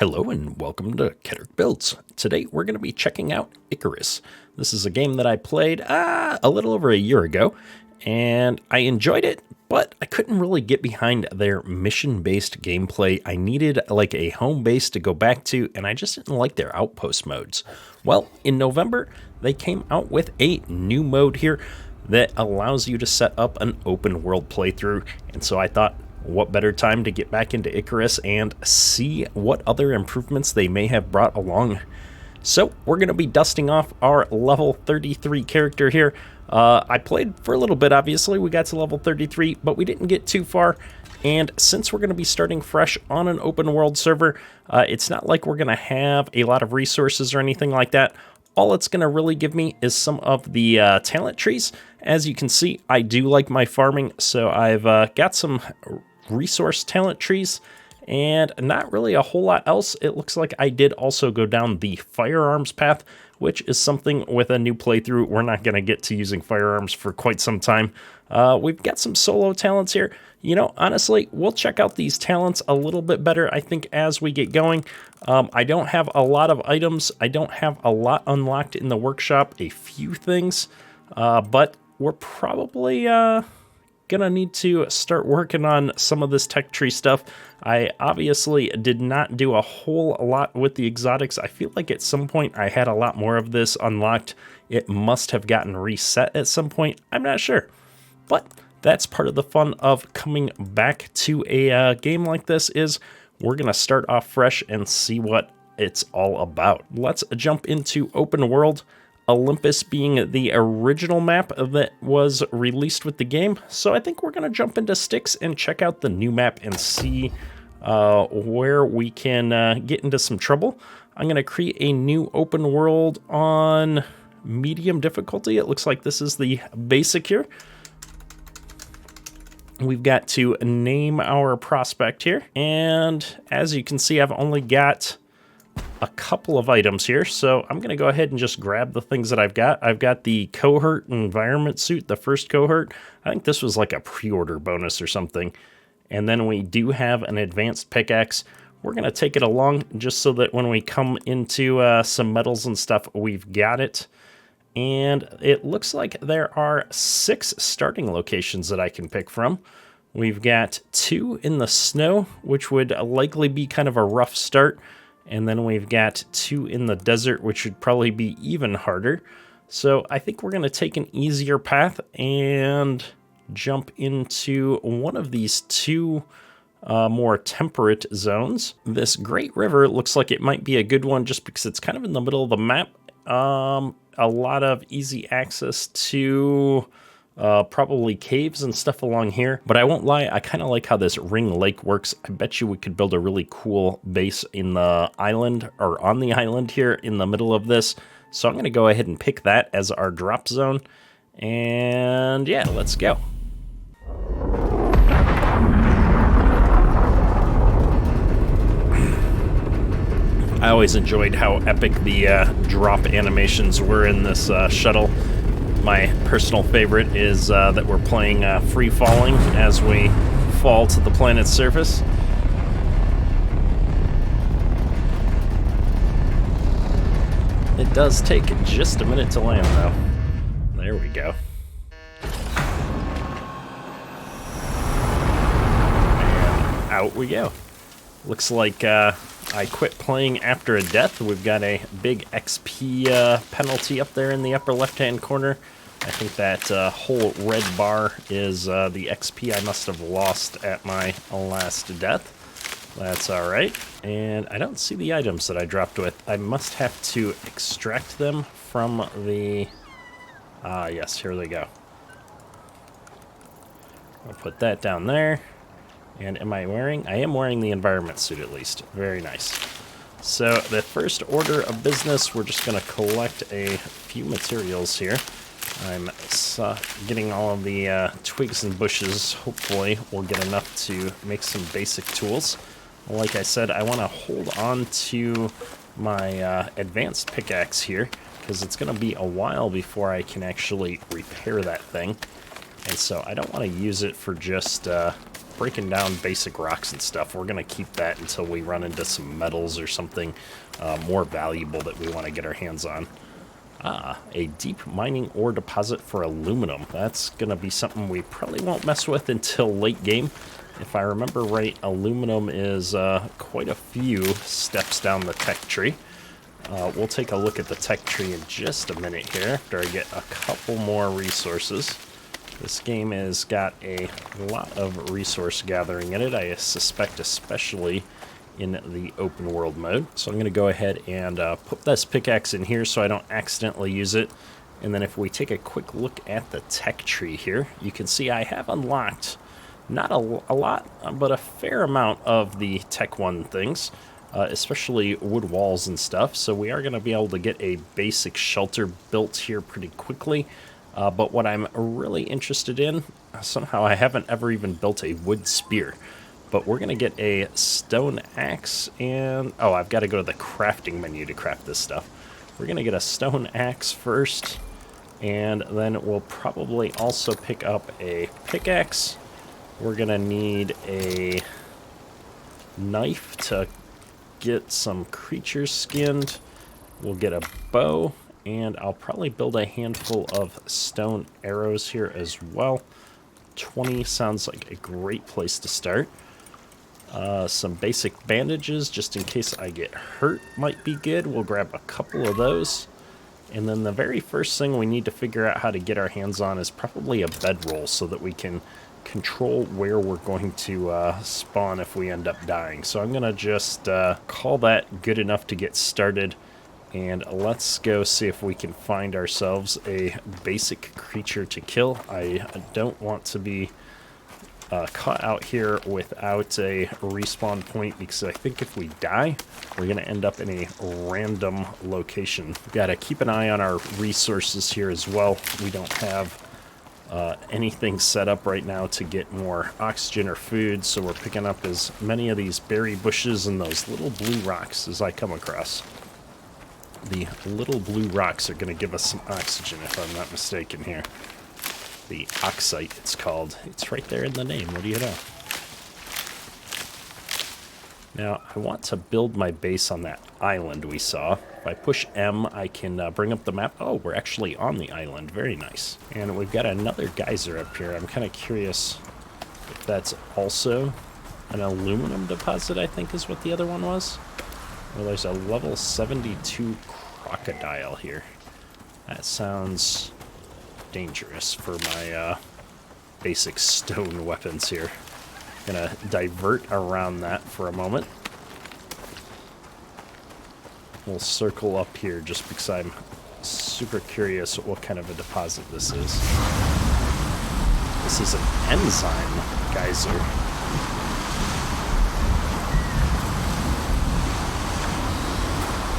Hello and welcome to Kettering Builds. Today we're going to be checking out ICARUS. This is a game that I played a little over a year ago, and I enjoyed it, but I couldn't really get behind their mission-based gameplay. I needed like a home base to go back to, and I just didn't like their Outpost modes. Well, in November, they came out with a new mode here that allows you to set up an open world playthrough, and so I thought, what better time to get back into ICARUS and see what other improvements they may have brought along. So we're going to be dusting off our level 33 character here. I played for a little bit, obviously. We got to level 33, but we didn't get too far. And since we're going to be starting fresh on an open world server, it's not like we're going to have a lot of resources or anything like that. All it's going to really give me is some of the talent trees. As you can see, I do like my farming, so I've got some resource talent trees and not really a whole lot else. It looks like I did also go down the firearms path, which is something with a new playthrough. We're not going to get to using firearms for quite some time. We've got some solo talents here. You know, honestly, we'll check out these talents a little bit better, I think, as we get going. I don't have a lot of items. I don't have a lot unlocked in the workshop, a few things, but we're probably gonna need to start working on some of this tech tree stuff. I obviously did not do a whole lot with the exotics. I feel like at some point I had a lot more of this unlocked. It must have gotten reset at some point. I'm not sure, but that's part of the fun of coming back to a game like this is we're gonna start off fresh and see what it's all about. Let's jump into open world. Olympus being the original map that was released with the game. So I think we're going to jump into Styx and check out the new map and see where we can get into some trouble. I'm going to create a new open world on medium difficulty. It looks like this is the basic here. We've got to name our prospect here. And as you can see, I've only got a couple of items here, so I'm going to go ahead and just grab the things that I've got. I've got the cohort environment suit, the first cohort. I think this was like a pre-order bonus or something. And then we do have an advanced pickaxe. We're going to take it along just so that when we come into some metals and stuff, we've got it. And it looks like there are 6 starting locations that I can pick from. We've got 2 in the snow, which would likely be kind of a rough start. And then we've got 2 in the desert, which would probably be even harder. So I think we're going to take an easier path and jump into one of these 2 more temperate zones. This Great River looks like it might be a good one just because it's kind of in the middle of the map. A lot of easy access to probably caves and stuff along here, but I won't lie, I kind of like how this ring lake works. I bet you we could build a really cool base in the island or on the island here in the middle of this. So I'm going to go ahead and pick that as our drop zone. And yeah, let's go. I always enjoyed how epic the drop animations were in this shuttle. My personal favorite is that we're playing free falling as we fall to the planet's surface. It does take just a minute to land, though. There we go. And out we go. Looks like I quit playing after a death. We've got a big XP penalty up there in the upper left-hand corner. I think that whole red bar is the XP I must have lost at my last death. That's all right. And I don't see the items that I dropped with. I must have to extract them from the... yes, here they go. I'll put that down there. And am I wearing? I am wearing the environment suit at least. Very nice. So the first order of business, we're just going to collect a few materials here. I'm getting all of the twigs and bushes. Hopefully we'll get enough to make some basic tools. Like I said, I want to hold on to my advanced pickaxe here because it's going to be a while before I can actually repair that thing. And so I don't want to use it for just breaking down basic rocks and stuff. We're going to keep that until we run into some metals or something more valuable that we want to get our hands on. Ah, a deep mining ore deposit for aluminum. That's going to be something we probably won't mess with until late game. If I remember right, aluminum is quite a few steps down the tech tree. We'll take a look at the tech tree in just a minute here after I get a couple more resources. This game has got a lot of resource gathering in it, I suspect, especially in the open world mode. So I'm going to go ahead and put this pickaxe in here so I don't accidentally use it. And then if we take a quick look at the tech tree here, you can see I have unlocked not a lot, but a fair amount of the Tech 1 things, especially wood walls and stuff. So we are going to be able to get a basic shelter built here pretty quickly. But what I'm really interested in, somehow I haven't ever even built a wood spear. But we're going to get a stone axe and... oh, I've got to go to the crafting menu to craft this stuff. We're going to get a stone axe first, and then we'll probably also pick up a pickaxe. We're going to need a knife to get some creatures skinned. We'll get a bow, and I'll probably build a handful of stone arrows here as well. 20 sounds like a great place to start. Some basic bandages, just in case I get hurt, might be good. We'll grab a couple of those. And then the very first thing we need to figure out how to get our hands on is probably a bedroll so that we can control where we're going to spawn if we end up dying. So I'm going to just call that good enough to get started. And let's go see if we can find ourselves a basic creature to kill. I don't want to be caught out here without a respawn point, because I think if we die, we're going to end up in a random location. We've got to keep an eye on our resources here as well. We don't have anything set up right now to get more oxygen or food, so we're picking up as many of these berry bushes and those little blue rocks as I come across. The little blue rocks are going to give us some oxygen, if I'm not mistaken here. The oxite, it's called. It's right there in the name. What do you know? Now, I want to build my base on that island we saw. If I push M, I can bring up the map. Oh, we're actually on the island. Very nice. And we've got another geyser up here. I'm kind of curious if that's also an aluminum deposit, I think is what the other one was. Well, there's a level 72 crocodile here. That sounds dangerous for my basic stone weapons here. Gonna divert around that for a moment. We'll circle up here just because I'm super curious what kind of a deposit this is. This is an enzyme geyser.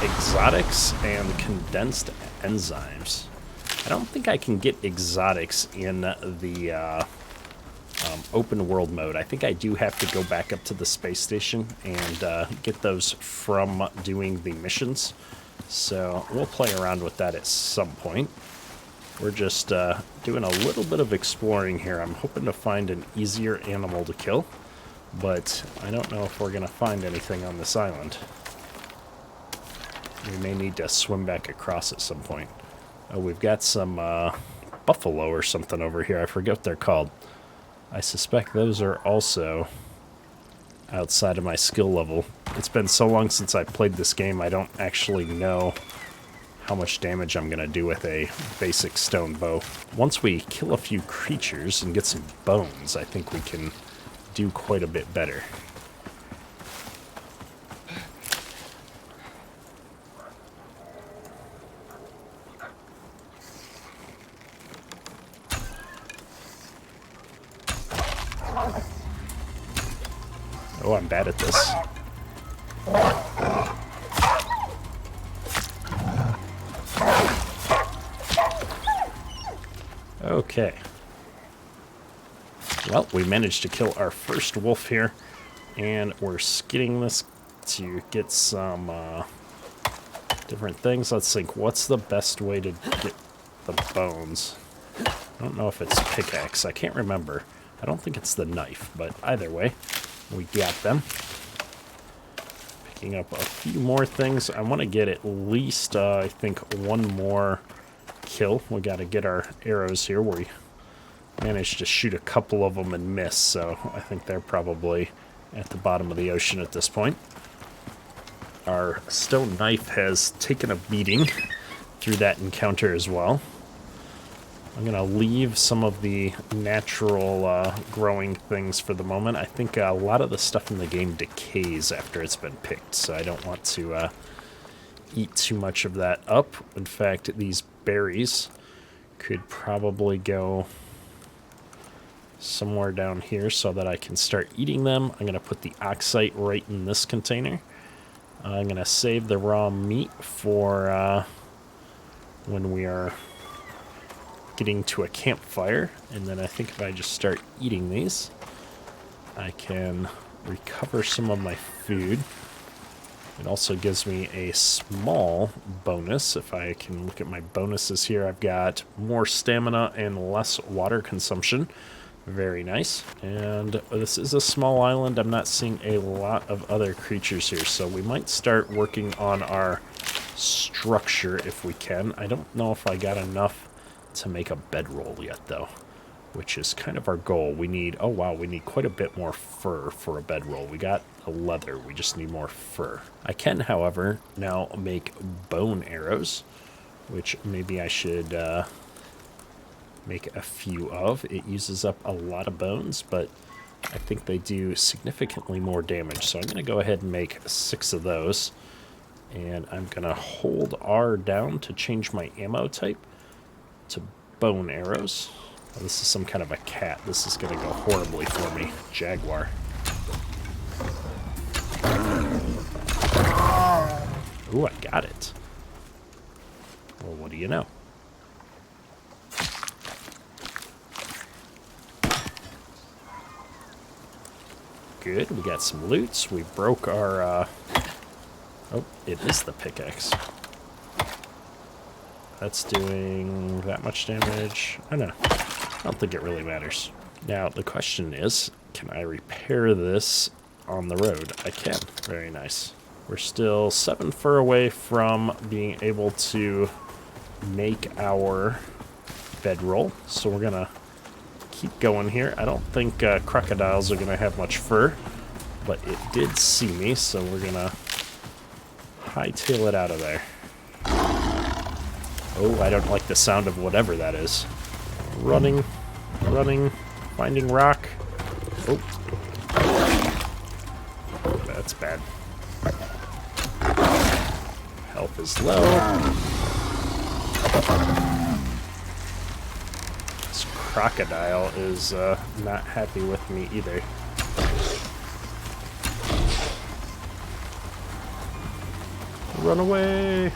Exotics and condensed enzymes. I don't think I can get exotics in the open world mode. I think I do have to go back up to the space station and get those from doing the missions. So we'll play around with that at some point. We're just doing a little bit of exploring here. I'm hoping to find an easier animal to kill, but I don't know if we're going to find anything on this island. We may need to swim back across at some point. Oh, we've got some buffalo or something over here. I forget what they're called. I suspect those are also outside of my skill level. It's been so long since I played this game, I don't actually know how much damage I'm going to do with a basic stone bow. Once we kill a few creatures and get some bones, I think we can do quite a bit better. Oh, I'm bad at this. Okay. Well, we managed to kill our first wolf here, and we're skinning this to get some different things. Let's think, what's the best way to get the bones? I don't know if it's pickaxe. I can't remember. I don't think it's the knife, but either way, we got them. Picking up a few more things. I want to get at least, I think, one more kill. We got to get our arrows here. We managed to shoot a couple of them and miss, so I think they're probably at the bottom of the ocean at this point. Our stone knife has taken a beating through that encounter as well. I'm going to leave some of the natural growing things for the moment. I think a lot of the stuff in the game decays after it's been picked, so I don't want to eat too much of that up. In fact, these berries could probably go somewhere down here so that I can start eating them. I'm going to put the oxite right in this container. I'm going to save the raw meat for when we are getting to a campfire. And then I think if I just start eating these, I can recover some of my food. It also gives me a small bonus. If I can look at my bonuses here, I've got more stamina and less water consumption. Very nice. And this is a small island. I'm not seeing a lot of other creatures here, so we might start working on our structure if we can. I don't know if I got enough to make a bedroll yet, though, which is kind of our goal. We need, oh wow, we need quite a bit more fur for a bedroll. We got a leather, we just need more fur. I can, however, now make bone arrows, which maybe I should make a few of. It uses up a lot of bones, but I think they do significantly more damage. So I'm going to go ahead and make 6 of those. And I'm going to hold R down to change my ammo type to bone arrows. Oh, this is some kind of a cat. This is going to go horribly for me. Jaguar. Ooh, I got it. Well, what do you know? Good, we got some loots. We broke our, oh, it is the pickaxe. That's doing that much damage. I don't know. I don't think it really matters. Now, the question is, can I repair this on the road? I can. Very nice. We're still 7 fur away from being able to make our bedroll, so we're gonna keep going here. I don't think crocodiles are gonna have much fur, but it did see me, so we're gonna hightail it out of there. Oh, I don't like the sound of whatever that is. Running, running, finding rock. Oh, that's bad. Health is low. Crocodile is not happy with me either. Run away!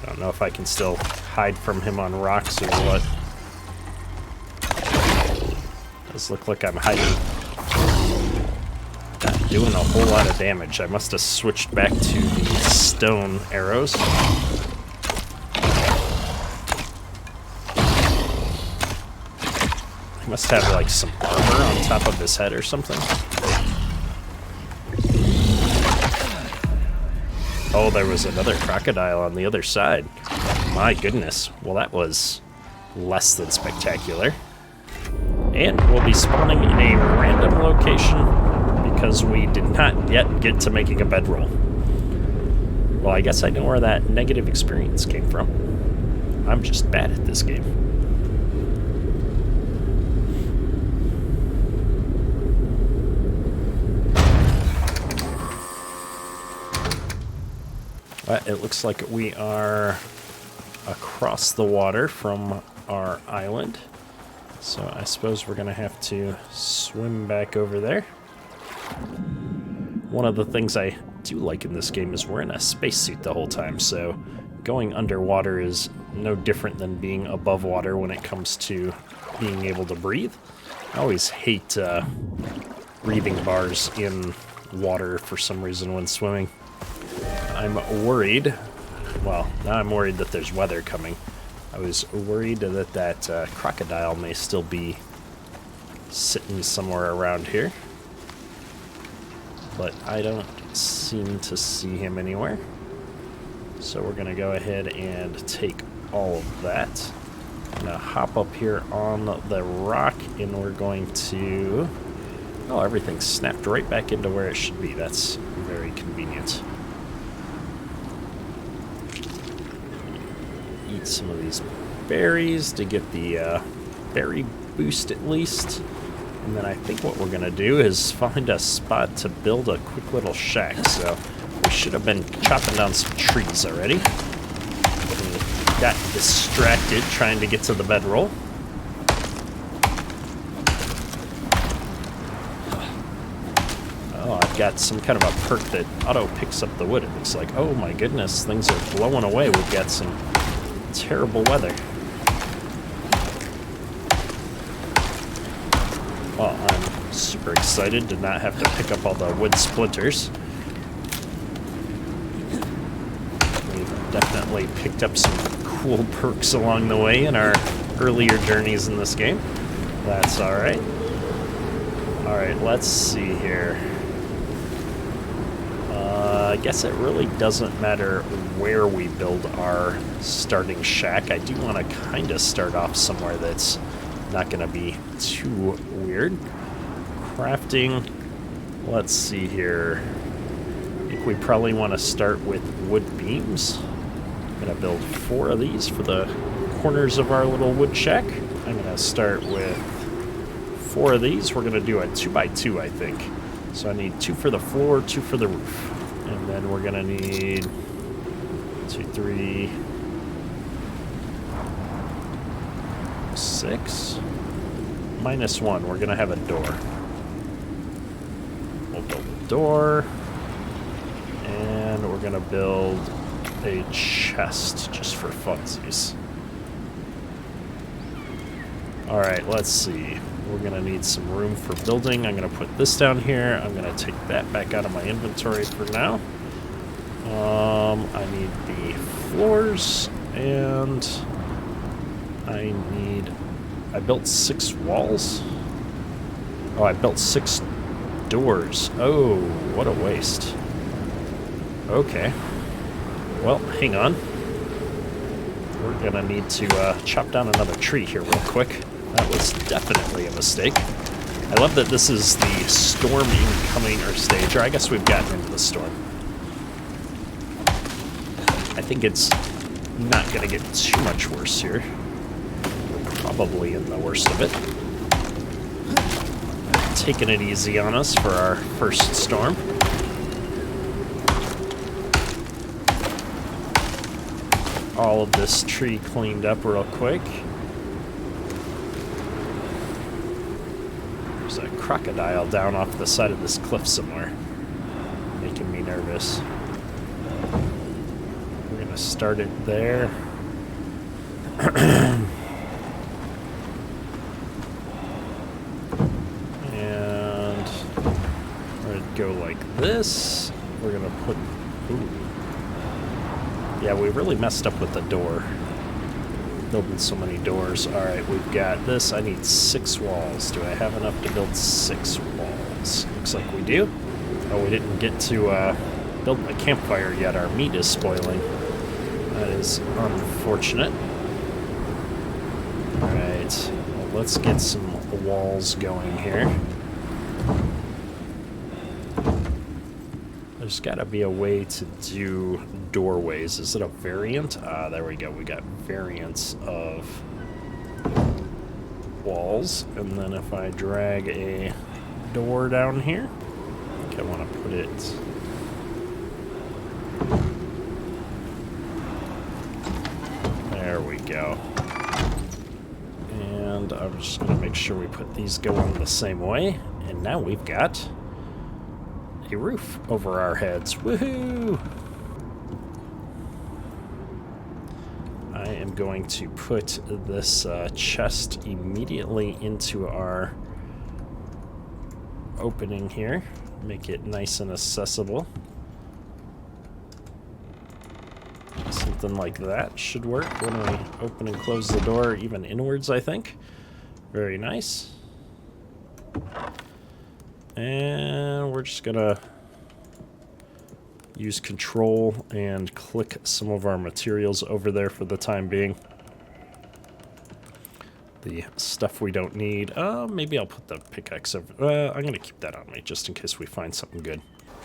I don't know if I can still hide from him on rocks or what. Does look like I'm hiding. Not doing a whole lot of damage. I must have switched back to the stone arrows. He must have like some armor on top of his head or something. Oh, there was another crocodile on the other side. My goodness. Well, that was less than spectacular. And we'll be spawning in a random location because we did not yet get to making a bedroll. Well, I guess I know where that negative experience came from. I'm just bad at this game. It looks like we are across the water from our island. So I suppose we're going to have to swim back over there. One of the things I do like in this game is we're in a spacesuit the whole time, so going underwater is no different than being above water when it comes to being able to breathe. I always hate breathing bars in water for some reason when swimming. I'm worried, well, now I'm worried that there's weather coming. I was worried that that crocodile may still be sitting somewhere around here, but I don't seem to see him anywhere. So we're going to go ahead and take all of that. I'm going to hop up here on the rock, and we're going to... Oh, everything snapped right back into where it should be. That's very convenient. Eat some of these berries to get the berry boost at least. And then I think what we're going to do is find a spot to build a quick little shack. So we should have been chopping down some trees already. We got distracted trying to get to the bedroll. Oh, I've got some kind of a perk that auto picks up the wood. It looks like, oh my goodness, things are blowing away. We've got some terrible weather. Well, I'm super excited to not have to pick up all the wood splinters. We've definitely picked up some cool perks along the way in our earlier journeys in this game. That's alright. Alright, let's see here. I guess it really doesn't matter where we build our starting shack. I do want to kind of start off somewhere that's not going to be too weird. Crafting, let's see here. I think we probably want to start with wood beams. I'm going to build 4 of these for the corners of our little wood shack. I'm going to start with 4 of these. We're going to do a 2x2, I think. So I need 2 for the floor, 2 for the roof. And then we're going to need 2, 3, 6. -1, we're going to have a door. We'll build a door. And we're going to build a chest just for funsies. Alright, let's see. We're going to need some room for building. I'm going to put this down here. I'm going to take that back out of my inventory for now. I need the floors, and I built 6 walls. Oh, I built 6 doors. Oh, what a waste. Okay. Well, hang on. We're going to need to chop down another tree here real quick. That was definitely a mistake. I love that this is the storm incoming or stage, or I guess we've gotten into the storm. I think it's not going to get too much worse here. We're probably in the worst of it. Taking it easy on us for our first storm. All of this tree cleaned up real quick. There's a crocodile down off the side of this cliff somewhere, making me nervous. We're gonna start it there. And we're gonna go like this. We're gonna put... Ooh. Yeah, we really messed up with the door. Building so many doors. Alright, we've got this. I need 6 walls. Do I have enough to build 6 walls? Looks like we do. Oh, we didn't get to build my campfire yet. Our meat is spoiling. That is unfortunate. Alright, well, let's get some walls going here. There's got to be a way to do doorways. Is it a variant? Ah, there we go. We got variants of walls. And then if I drag a door down here, I think I want to put it... There we go. And I'm just going to make sure we put these going the same way. And now we've got a roof over our heads. Woohoo! I am going to put this chest immediately into our opening here. Make it nice and accessible. Some something like that should work when we open and close the door, even inwards, I think. Very nice. And we're just gonna use control and click some of our materials over there for the time being. The stuff we don't need. Maybe I'll put the pickaxe over. I'm gonna keep that on me just in case we find something good.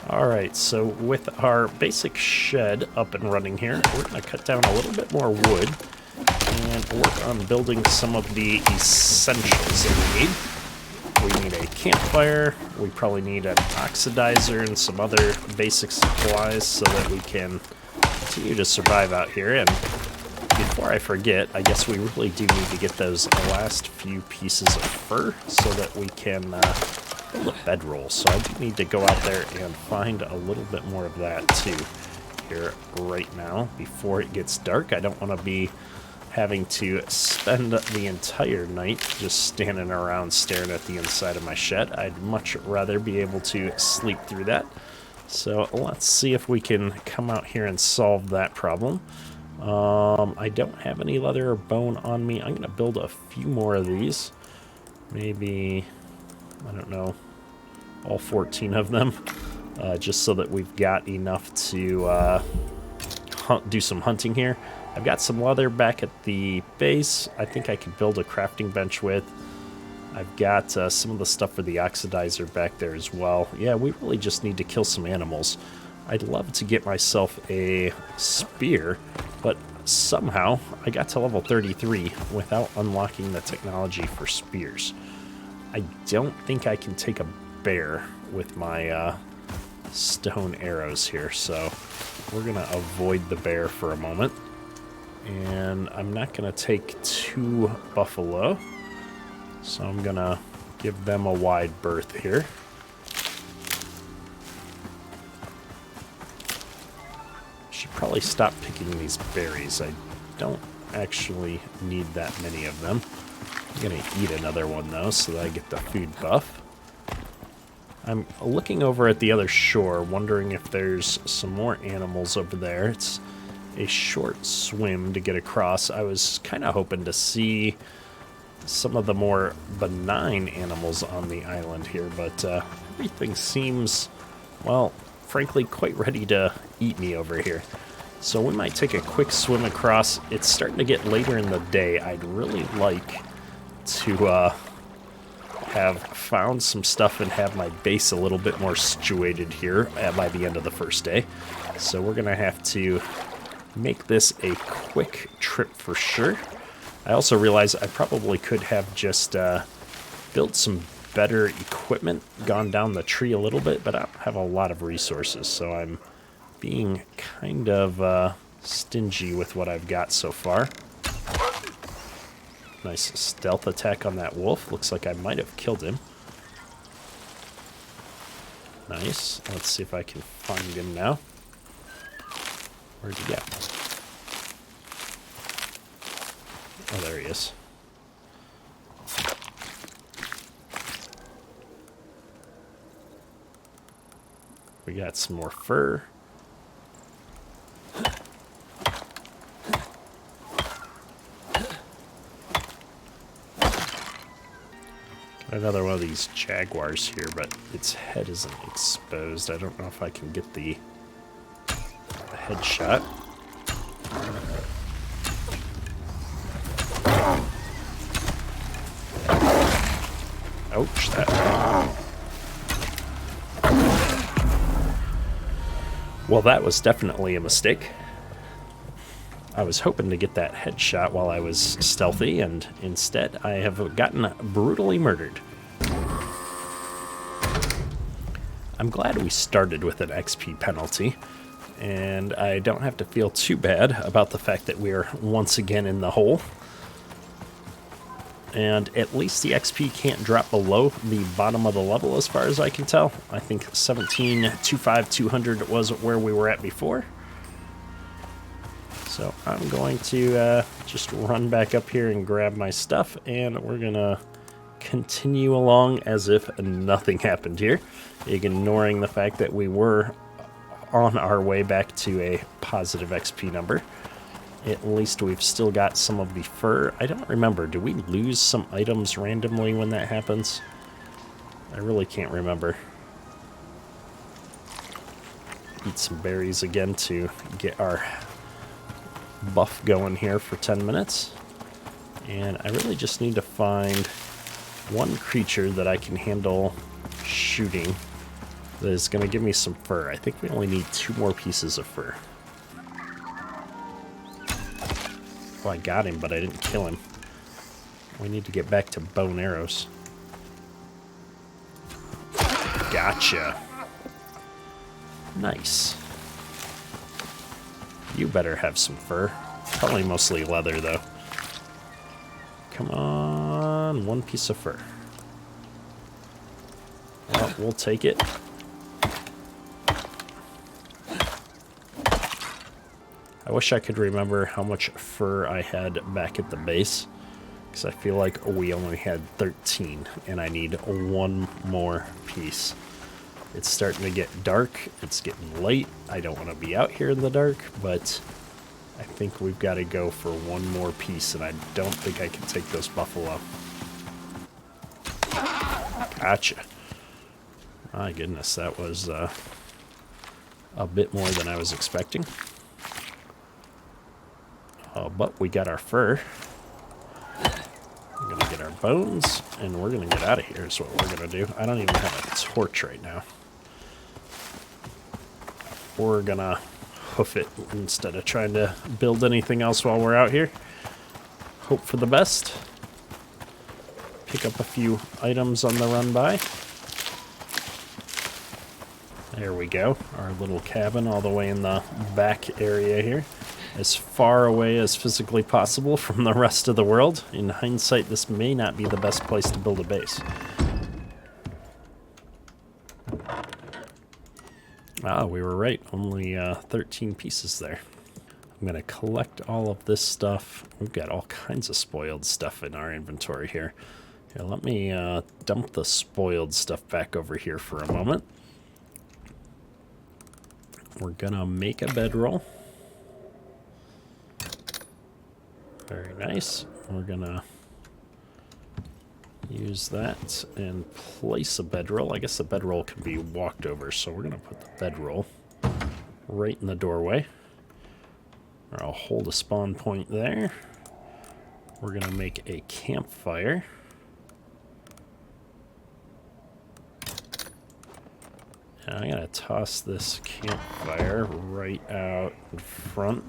Alright, so with our basic shed up and running here, we're gonna cut down a little bit more wood and work on building some of the essentials that we need. We need a campfire, we probably need an oxidizer and some other basic supplies so that we can continue to survive out here. And before I forget, I guess we really do need to get those last few pieces of fur so that we can build a bedroll. So I do need to go out there and find a little bit more of that too here right now before it gets dark. I don't want to be having to spend the entire night just standing around staring at the inside of my shed. I'd much rather be able to sleep through that. So let's see if we can come out here and solve that problem. I don't have any leather or bone on me. I'm going to build a few more of these. Maybe, I don't know, all 14 of them. Just so that we've got enough to do some hunting here. I've got some leather back at the base. I think I could build a crafting bench with. I've got some of the stuff for the oxidizer back there as well. Yeah, we really just need to kill some animals. I'd love to get myself a spear, but somehow I got to level 33 without unlocking the technology for spears. I don't think I can take a bear with my stone arrows here, so we're going to avoid the bear for a moment. And I'm not going to take 2 buffalo, so I'm going to give them a wide berth here. Should probably stop picking these berries. I don't actually need that many of them. I'm going to eat another one though so that I get the food buff. I'm looking over at the other shore, wondering if there's some more animals over there. It's a short swim to get across. I was kind of hoping to see some of the more benign animals on the island here, but everything seems, well, frankly, quite ready to eat me over here. So we might take a quick swim across. It's starting to get later in the day. I'd really like to have found some stuff and have my base a little bit more situated here by the end of the first day. So we're gonna have to make this a quick trip for sure. I also realize I probably could have just built some better equipment, gone down the tree a little bit, but I don't have a lot of resources, so I'm being kind of stingy with what I've got so far. Nice stealth attack on that wolf. Looks like I might have killed him. Nice. Let's see if I can find him now. Where'd he go? Oh, there he is. We got some more fur. Got another one of these jaguars here, but its head isn't exposed. I don't know if I can get the headshot. Ouch, that. Well, that was definitely a mistake. I was hoping to get that headshot while I was stealthy, and instead I have gotten brutally murdered. I'm glad we started with an XP penalty, and I don't have to feel too bad about the fact that we're once again in the hole. And at least the XP can't drop below the bottom of the level as far as I can tell. I think 17,25200 was where we were at before. So I'm going to just run back up here and grab my stuff, and we're going to continue along as if nothing happened here, ignoring the fact that we were on our way back to a positive XP number. At least we've still got some of the fur. I don't remember. Do we lose some items randomly when that happens? I really can't remember. Eat some berries again to get our buff going here for 10 minutes. And I really just need to find one creature that I can handle shooting that is going to give me some fur. I think we only need 2 more pieces of fur. Oh, I got him, but I didn't kill him. We need to get back to bow and arrows. Gotcha. Nice. You better have some fur. Probably mostly leather, though. Come on, 1 piece of fur. Well, we'll take it. I wish I could remember how much fur I had back at the base, because I feel like we only had 13, and I need 1 more piece. It's starting to get dark. It's getting late. I don't want to be out here in the dark, but I think we've got to go for 1 more piece, and I don't think I can take those buffalo. Gotcha. My goodness, that was a bit more than I was expecting. But we got our fur. We're going to get our bones, and we're going to get out of here is what we're going to do. I don't even have a torch right now. We're going to hoof it instead of trying to build anything else while we're out here. Hope for the best. Pick up a few items on the run by. There we go. Our little cabin all the way in the back area here. As far away as physically possible from the rest of the world. In hindsight, this may not be the best place to build a base. Ah, we were right. Only 13 pieces there. I'm going to collect all of this stuff. We've got all kinds of spoiled stuff in our inventory here. Here, let me dump the spoiled stuff back over here for a moment. We're going to make a bedroll. Very nice. We're going to use that and place a bedroll. I guess the bedroll can be walked over, so we're going to put the bedroll right in the doorway. Or I'll hold a spawn point there. We're going to make a campfire. And I'm going to toss this campfire right out in front.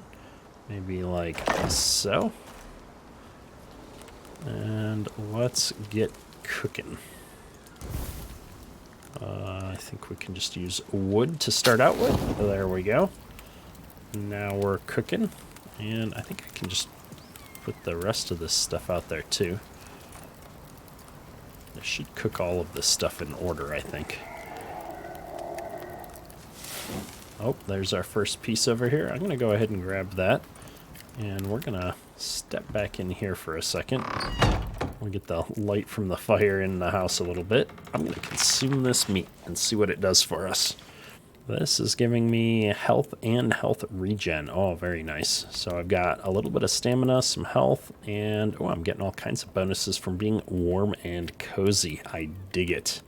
Maybe like so. And let's get cooking. I think we can just use wood to start out with. There we go. Now we're cooking. And I think I can just put the rest of this stuff out there too. I should cook all of this stuff in order, I think. Oh, there's our first piece over here. I'm going to go ahead and grab that. And we're going to step back in here for a second. We'll get the light from the fire in the house a little bit. I'm going to consume this meat and see what it does for us. This is giving me health and health regen. Oh, very nice. So I've got a little bit of stamina, some health, and oh, I'm getting all kinds of bonuses from being warm and cozy. I dig it.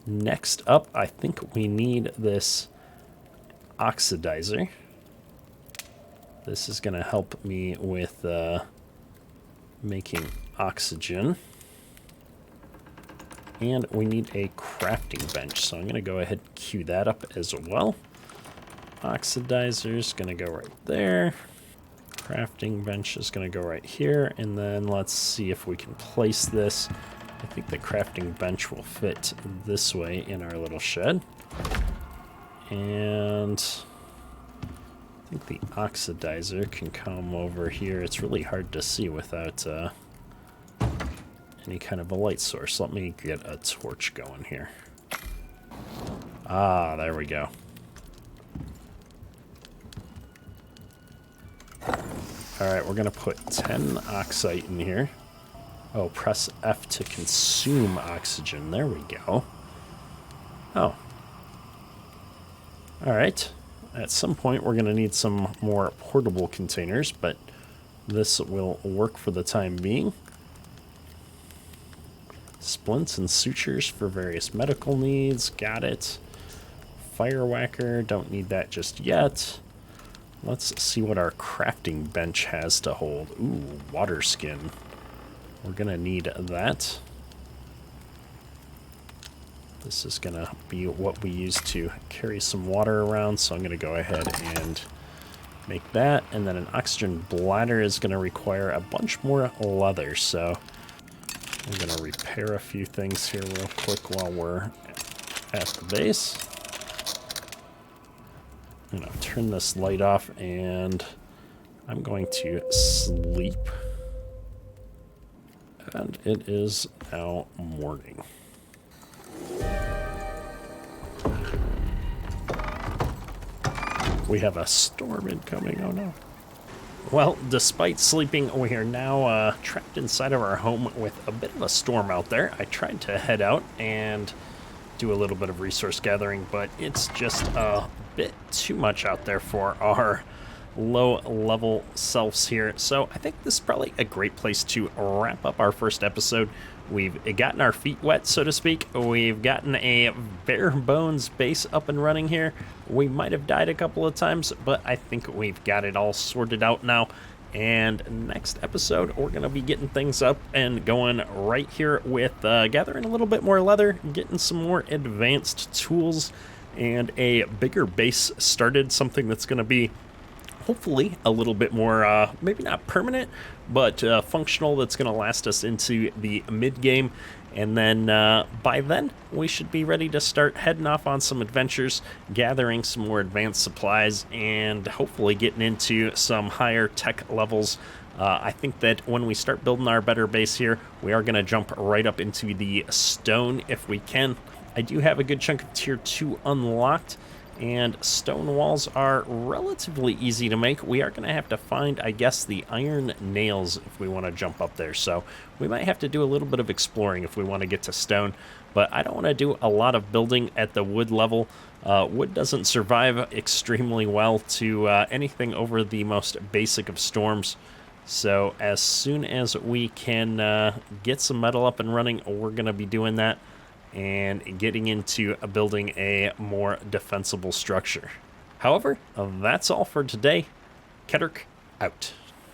Next up, I think we need this oxidizer. This is going to help me with making oxygen. And we need a crafting bench, so I'm going to go ahead and queue that up as well. Oxidizer is going to go right there. Crafting bench is going to go right here. And then let's see if we can place this. I think the crafting bench will fit this way in our little shed. And I think the oxidizer can come over here. It's really hard to see without any kind of a light source. Let me get a torch going here. Ah, there we go. Alright, we're going to put 10 oxite in here. Oh, press F to consume oxygen. There we go. Oh. Alright. At some point, we're going to need some more portable containers, but This will work for the time being. Splints and sutures for various medical needs. Got it. Fire whacker. Don't need that just yet. Let's see what our crafting bench has to hold. Ooh, water skin. We're going to need that. This is going to be what we use to carry some water around, so I'm going to go ahead and make that. And then an oxygen bladder is going to require a bunch more leather, so I'm going to repair a few things here real quick while we're at the base. I'm going to turn this light off, and I'm going to sleep. And it is now morning. We have a storm incoming, oh no. Well, despite sleeping, we are now trapped inside of our home with a bit of a storm out there. I tried to head out and do a little bit of resource gathering, but it's just a bit too much out there for our low-level selves here. So I think this is probably a great place to wrap up our first episode. We've gotten our feet wet, so to speak. We've gotten a bare bones base up and running here. We might have died a couple of times, but I think we've got it all sorted out now. And next episode, we're going to be getting things up and going right here with gathering a little bit more leather, getting some more advanced tools, and a bigger base started, something that's going to be hopefully a little bit more, maybe not permanent, but functional, that's going to last us into the mid-game. And then by then, we should be ready to start heading off on some adventures, gathering some more advanced supplies, and hopefully getting into some higher tech levels. I think that when we start building our better base here, we are going to jump right up into the stone if we can. I do have a good chunk of tier 2 unlocked, and stone walls are relatively easy to make. We are going to have to find, I guess, the iron nails if we want to jump up there. So we might have to do a little bit of exploring if we want to get to stone. But I don't want to do a lot of building at the wood level. Wood doesn't survive extremely well to anything over the most basic of storms. So as soon as we can get some metal up and running, we're going to be doing that and getting into building a more defensible structure. However, that's all for today. Keterk out.